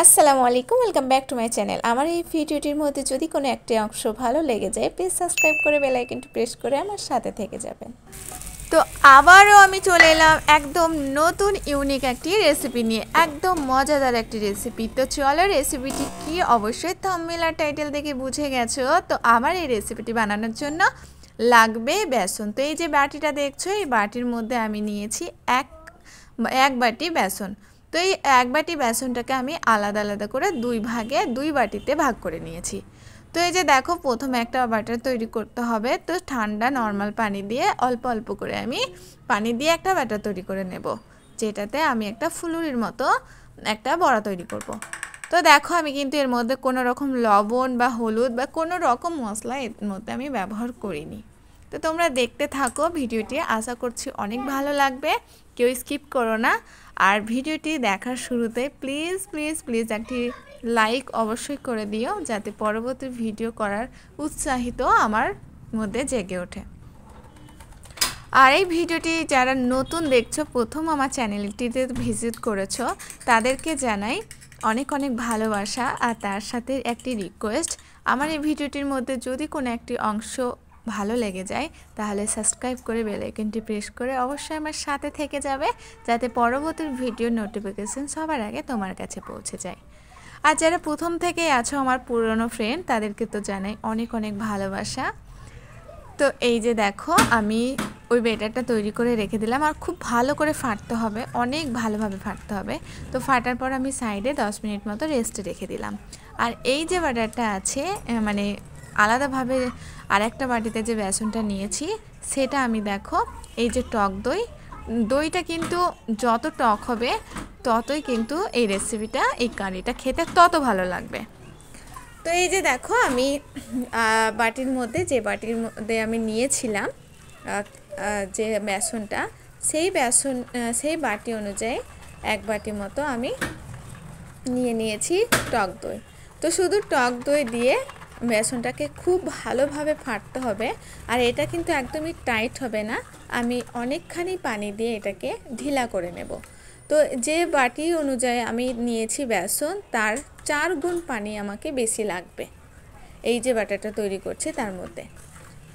আসসালামু আলাইকুম, welcome back to my channel. আমার এই ভিডিওটির মধ্যে যদি কোনো একটি অংশ ভালো লেগে যায়, প্লিজ সাবস্ক্রাইব করে বেল আইকনটি প্রেস করে আমার সাথে থেকে যাবেন। তো আবারও আমি চলে এলাম একদম নতুন ইউনিক একটি রেসিপি নিয়ে, একদম মজাদার একটি রেসিপি। তো চলো রেসিপিটি কি, অবশ্যই থাম্বনেল আর টাইটেল দেখে বুঝে গেছো। তো আমার এই রেসিপিটি বানানোর জন্য লাগবে বেসন। তো এই যে বাটিটা দেখছো, এই বাটির মধ্যে আমি নিয়েছি এক বাটি বেসন। তো এই এক বাটি বেসনটাকে আমি আলাদা আলাদা করে দুই বাটিতে ভাগ করে নিয়েছি। তো এই যে দেখো, প্রথমে একটা ব্যাটার তৈরি করতে হবে। তো ঠান্ডা নর্মাল পানি দিয়ে অল্প অল্প করে আমি পানি দিয়ে একটা ব্যাটার তৈরি করে নেব, যেটাতে আমি একটা ফুলুরির মতো একটা বড়া তৈরি করব। তো দেখো, আমি কিন্তু এর মধ্যে কোনো রকম লবণ বা হলুদ বা কোনো রকম মশলা এর মধ্যে আমি ব্যবহার করিনি। তো তোমরা দেখতে থাকো ভিডিওটি, আশা করছি অনেক ভালো লাগবে, কেউ স্কিপ করো না। আর ভিডিওটি দেখার শুরুতে প্লিজ প্লিজ প্লিজ একটি লাইক অবশ্যই করে দিও, যাতে পরবর্তী ভিডিও করার উৎসাহিত আমার মধ্যে জেগে ওঠে। আর এই ভিডিওটি যারা নতুন দেখছো, প্রথম আমার চ্যানেলটিতে ভিজিট করেছো, তাদেরকে জানাই অনেক অনেক ভালোবাসা। আর তার সাথে একটি রিকোয়েস্ট, আমার এই ভিডিওটির মধ্যে যদি কোনো একটি অংশ ভালো লেগে যায়, তাহলে সাবস্ক্রাইব করে বেল আইকনটি প্রেস করে অবশ্যই আমার সাথে থেকে যাবে, যাতে পরবর্তী ভিডিওর নোটিফিকেশন সবার আগে তোমার কাছে পৌঁছে যায়। আর যারা প্রথম থেকেই আছো আমার পুরনো ফ্রেন্ড, তাদেরকে তো জানাই অনেক অনেক ভালোবাসা। তো এই যে দেখো, আমি ওই ব্যাটারটা তৈরি করে রেখে দিলাম। আর খুব ভালো করে ফাটতে হবে, অনেক ভালোভাবে ফাটতে হবে। তো ফাটার পর আমি সাইডে 10 মিনিট মতো রেস্টে রেখে দিলাম। আর এই যে ব্যাটারটা আছে, মানে আলাদাভাবে আরেকটা বাটিতে যে বেসনটা নিয়েছি, সেটা আমি দেখো, এই যে টক দইটা কিন্তু যত টক হবে ততই কিন্তু এই রেসিপিটা, এই কারিটা খেতে তত ভালো লাগবে। তো এই যে দেখো, আমি বাটির মধ্যে আমি নিয়েছিলাম যে বেসনটা, সেই বাটি অনুযায়ী এক বাটি মতো আমি নিয়েছি টক দই। তো শুধু টক দই দিয়ে বেসনটাকে খুব ভালোভাবে ফাটতে হবে। আর এটা কিন্তু একদমই টাইট হবে না, আমি অনেকখানি পানি দিয়ে এটাকে ঢিলা করে নেব। তো যে বাটি অনুযায়ী আমি নিয়েছি বেসন, তার 4 গুণ পানি আমাকে বেশি লাগবে এই যে ব্যাটারটা তৈরি করছি তার মধ্যে।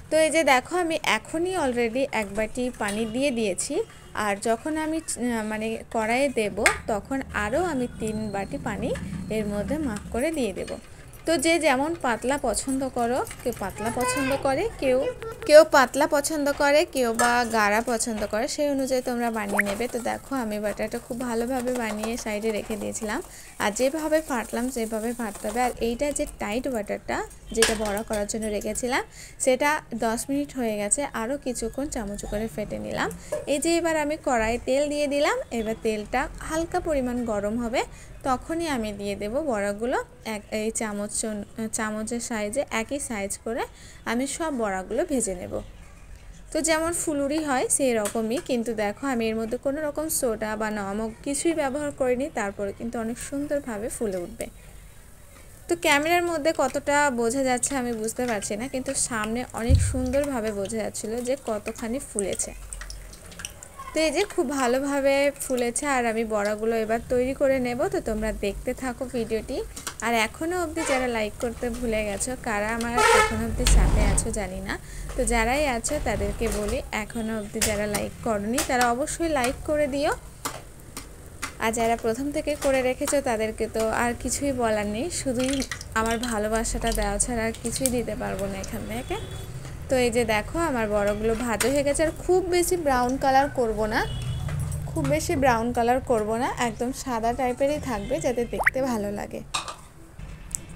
তো এই যে দেখো, আমি এখনই অলরেডি এক বাটি পানি দিয়ে দিয়েছি। আর যখন আমি মানে কড়াইয়ে দেব, তখন আরও আমি 3 বাটি পানি এর মধ্যে মাপ করে দিয়ে দেব। তো যে যেমন পাতলা পছন্দ করো, কেউ পাতলা পছন্দ করে, কেউ পাতলা পছন্দ করে, কেউ বা গাঢ়া পছন্দ করে, সেই অনুযায়ী তোমরা বানিয়ে নেবে। তো দেখো, আমি ব্যাটারটা খুব ভালোভাবে বানিয়ে সাইডে রেখে দিয়েছিলাম। আর যেভাবে ফাটলাম সেভাবে ফাটতে হবে। আর এইটা যে টাইট ব্যাটারটা, যেটা বড়া করার জন্য রেখেছিলাম, সেটা 10 মিনিট হয়ে গেছে, আরও কিছুক্ষণ চামচ করে ফেটে নিলাম। এই যে এবার আমি কড়াইয়ে তেল দিয়ে দিলাম। এবার তেলটা হালকা পরিমাণ গরম হবে, তখনই আমি দিয়ে দেব বড়াগুলো। এই চামচের সাইজে একই সাইজ করে আমি সব বড়াগুলো ভেজে নেব। তো যেমন ফুলুরি হয় সেই রকমই, কিন্তু দেখো আমি এর মধ্যে কোনো রকম সোডা বা নমক কিছুই ব্যবহার করিনি, তারপরে কিন্তু অনেক সুন্দরভাবে ফুলে উঠবে। তো ক্যামেরার মধ্যে কতটা বোঝা যাচ্ছে আমি বুঝতে পারছি না, কিন্তু সামনে অনেক সুন্দরভাবে বোঝা যাচ্ছিলো যে কতখানি ফুলেছে। তো এই যে খুব ভালোভাবে ফুলেছে। আর আমি বড়াগুলো এবার তৈরি করে নেব। তো তোমরা দেখতে থাকো ভিডিওটি। আর এখনও অবধি যারা লাইক করতে ভুলে গেছো, কারা আমার এখনও অবধি সাথে আছো জানি না। তো যারাই আছো তাদেরকে বলি, এখনও অবধি যারা লাইক করনি তারা অবশ্যই লাইক করে দিও। আর যারা প্রথম থেকে করে রেখেছো তাদেরকে তো আর কিছুই বলার নেই, শুধুই আমার ভালোবাসাটা দেওয়া ছাড়া আর কিছুই দিতে পারবো না এখান থেকে। তো এই যে দেখো, আমার বড়গুলো ভাজা হয়ে গেছে। আর খুব বেশি ব্রাউন কালার করব না, একদম সাদা টাইপেরই থাকবে, যাতে দেখতে ভালো লাগে।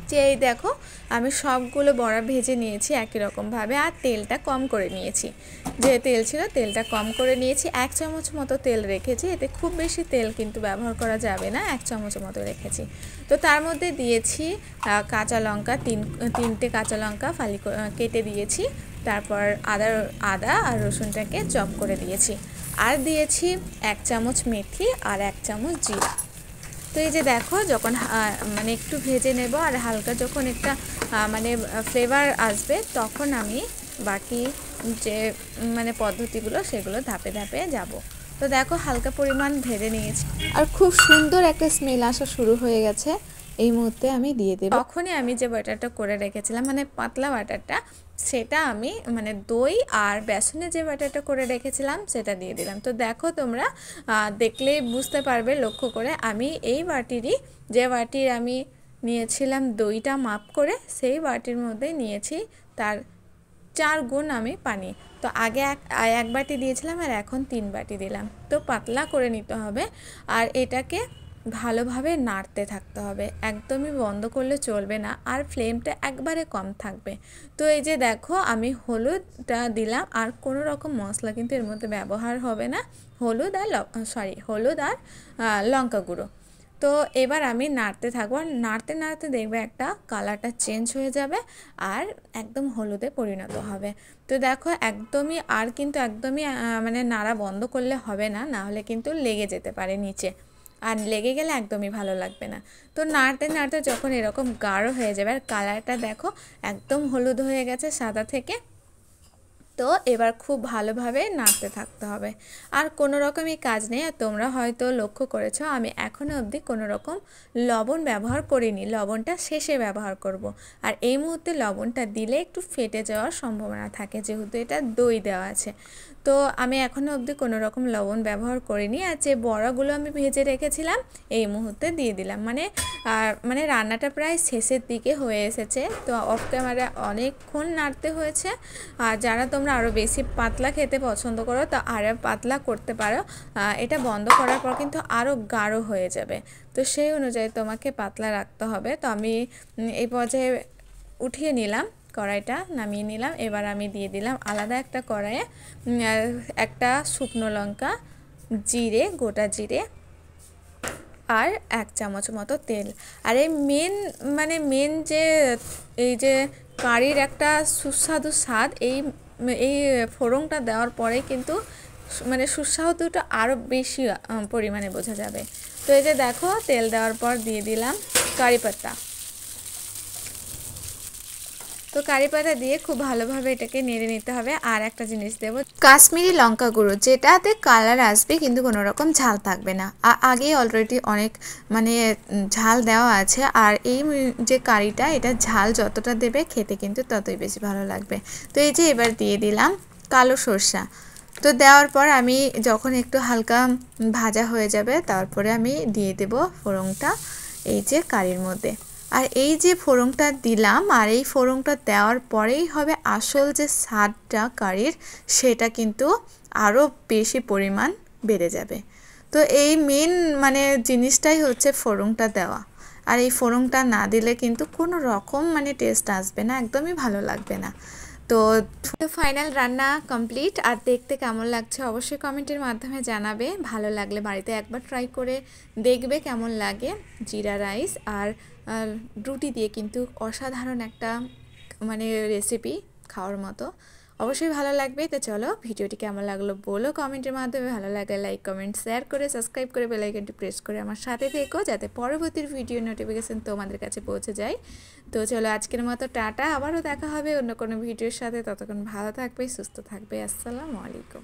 যে এই দেখো, আমি সবগুলো বড়া ভেজে নিয়েছি একই রকমভাবে। আর তেলটা কম করে নিয়েছি, যে তেল ছিল তেলটা কম করে নিয়েছি। 1 চামচ মতো তেল রেখেছি, এতে খুব বেশি তেল কিন্তু ব্যবহার করা যাবে না, 1 চামচ মতো রেখেছি। তো তার মধ্যে দিয়েছি কাঁচা লঙ্কা, তিনটে কাঁচা লঙ্কা কেটে দিয়েছি। তারপর আদা আর রসুনটাকে চপ করে দিয়েছি। আর দিয়েছি 1 চামচ মেথি আর 1 চামচ জিরা। তো এই যে দেখো, যখন মানে একটু ভেজে নেব আর হালকা যখন একটা মানে ফ্লেভার আসবে, তখন আমি বাকি যে মানে পদ্ধতিগুলো সেগুলো ধাপে ধাপে যাব। তো তো দেখো হালকা পরিমাণ ভেজে নিয়েছি আর খুব সুন্দর একটা স্মেল আসা শুরু হয়ে গেছে। এই মুহূর্তে আমি দিয়ে দেব। তখনই আমি যে বাটারটা করে রেখেছিলাম মানে পাতলা বাটারটা, সেটা আমি মানে দই আর বেসনে যে বাটারটা করে রেখেছিলাম সেটা দিয়ে দিলাম। তো দেখো তোমরা দেখলেই বুঝতে পারবে লক্ষ্য করে, আমি এই বাটিরই যে বাটির আমি নিয়েছিলাম দইটা মাপ করে, সেই বাটির মধ্যে নিয়েছি তার 4 গুণ আমি পানি। তো আগে এক বাটি দিয়েছিলাম আর এখন 3 বাটি দিলাম। তো পাতলা করে নিতে হবে আর এটাকে ভালোভাবে নাড়তে থাকতে হবে, একদমই বন্ধ করলে চলবে না আর ফ্লেমটা একবারে কম থাকবে। তো এই যে দেখো আমি হলুদটা দিলাম আর কোনো রকম মশলা কিন্তু এর মধ্যে ব্যবহার হবে না, হলুদ আর লঙ্কা গুঁড়ো। তো এবার আমি নাড়তে থাকবো আর নাড়তে নাড়তে দেখবে একটা কালারটা চেঞ্জ হয়ে যাবে আর একদম হলুদে পরিণত হবে। তো দেখো একদমই আর কিন্তু একদমই মানে নাড়া বন্ধ করলে হবে না, না হলে কিন্তু লেগে যেতে পারে নিচে, আর লেগে গেলে একদমই ভালো লাগবে না। তো নাড়তে নাড়তে যখন এরকম গাঢ় হয়ে যাবে আর কালারটা দেখো একদম হলুদ হয়ে গেছে সাদা থেকে, তো এবার খুব ভালোভাবে নাড়তে থাকতে হবে আর কোনো রকমই কাজ নেই। আর তোমরা হয়তো লক্ষ্য করেছো আমি এখনও অবধি কোনো রকম লবণ ব্যবহার করিনি, লবণটা শেষে ব্যবহার করব। আর এই মুহূর্তে লবণটা দিলে একটু ফেটে যাওয়ার সম্ভাবনা থাকে যেহেতু এটা দই দেওয়া আছে। তো আমি এখনও অবধি কোনো রকম লবণ ব্যবহার করিনি। আর যে বড়াগুলো আমি ভেজে রেখেছিলাম এই মুহূর্তে দিয়ে দিলাম, মানে রান্নাটা প্রায় শেষের দিকে হয়ে এসেছে। তো অফ ক্যামেরা অনেকক্ষণ নাড়তে হয়েছে। আর যারা তোমরা আরও বেশি পাতলা খেতে পছন্দ করো তো আরও পাতলা করতে পারো, এটা বন্ধ করার পর কিন্তু আরও গাঢ় হয়ে যাবে, তো সেই অনুযায়ী তোমাকে পাতলা রাখতে হবে। তো আমি এই পর্যায়ে উঠিয়ে নিলাম, কড়াইটা নামিয়ে নিলাম। এবার আমি দিয়ে দিলাম আলাদা একটা কড়াইয়ে একটা শুকনো লঙ্কা, জিরে, গোটা জিরে আর 1 চামচ মতো তেল। আর এই মেন যে এই যে কারির একটা সুস্বাদু স্বাদ এই ফোড়নটা দেওয়ার পরে কিন্তু মানে সুস্বাদুটা আরও বেশি পরিমাণে বোঝা যাবে। তো এই যে দেখো তেল দেওয়ার পর দিয়ে দিলাম কারি পাতা। তো কারি পাতা দিয়ে খুব ভালোভাবে এটাকে নেড়ে নিতে হবে। আর একটা জিনিস দেবো কাশ্মীরি লঙ্কা গুঁড়ো, যেটাতে কালার আসবে কিন্তু কোনো রকম ঝাল থাকবে না। আগেই অলরেডি অনেক মানে ঝাল দেওয়া আছে আর এই যে কারিটা এটা ঝাল যতটা দেবে খেতে কিন্তু ততই বেশি ভালো লাগবে। তো এই যে এবার দিয়ে দিলাম কালো সরষা। তো দেওয়ার পর আমি যখন একটু হালকা ভাজা হয়ে যাবে তারপরে আমি দিয়ে দেব ফোড়নটা এই যে কারির মধ্যে। আর এই যে ফোড়নটা দিলাম আর এই ফোড়নটা দেওয়ার পরেই হবে আসল যে স্বাদটা কারির, সেটা কিন্তু আরও বেশি পরিমাণ বেড়ে যাবে। তো এই মেন মানে জিনিসটাই হচ্ছে ফোড়নটা দেওয়া, আর এই ফোড়নটা না দিলে কিন্তু কোনো রকম মানে টেস্ট আসবে না, একদমই ভালো লাগবে না। তো ফাইনাল রান্না কমপ্লিট। আর দেখতে কেমন লাগছে অবশ্যই কমেন্টের মাধ্যমে জানাবে, ভালো লাগলে বাড়িতে একবার ট্রাই করে দেখবে কেমন লাগে। জিরা রাইস আর রুটি দিয়ে কিন্তু অসাধারণ একটা মানে রেসিপি, খাওয়ার মতো, অবশ্যই ভালো লাগবে। তো চলো ভিডিওটি কেমন লাগলো বলো কমেন্টের মাধ্যমে, ভালো লাগলে লাইক কমেন্ট শেয়ার করে সাবস্ক্রাইব করে বেল আইকনটি প্রেস করে আমার সাথে থেকো যাতে পরবর্তী ভিডিও নোটিফিকেশন তোমাদের কাছে পৌঁছে যায়। তো চলো আজকের মতো টাটা, আবারও দেখা হবে অন্য কোনো ভিডিওর সাথে, ততক্ষণ ভালো থাকবে সুস্থ থাকবে। আসসালামু আলাইকুম।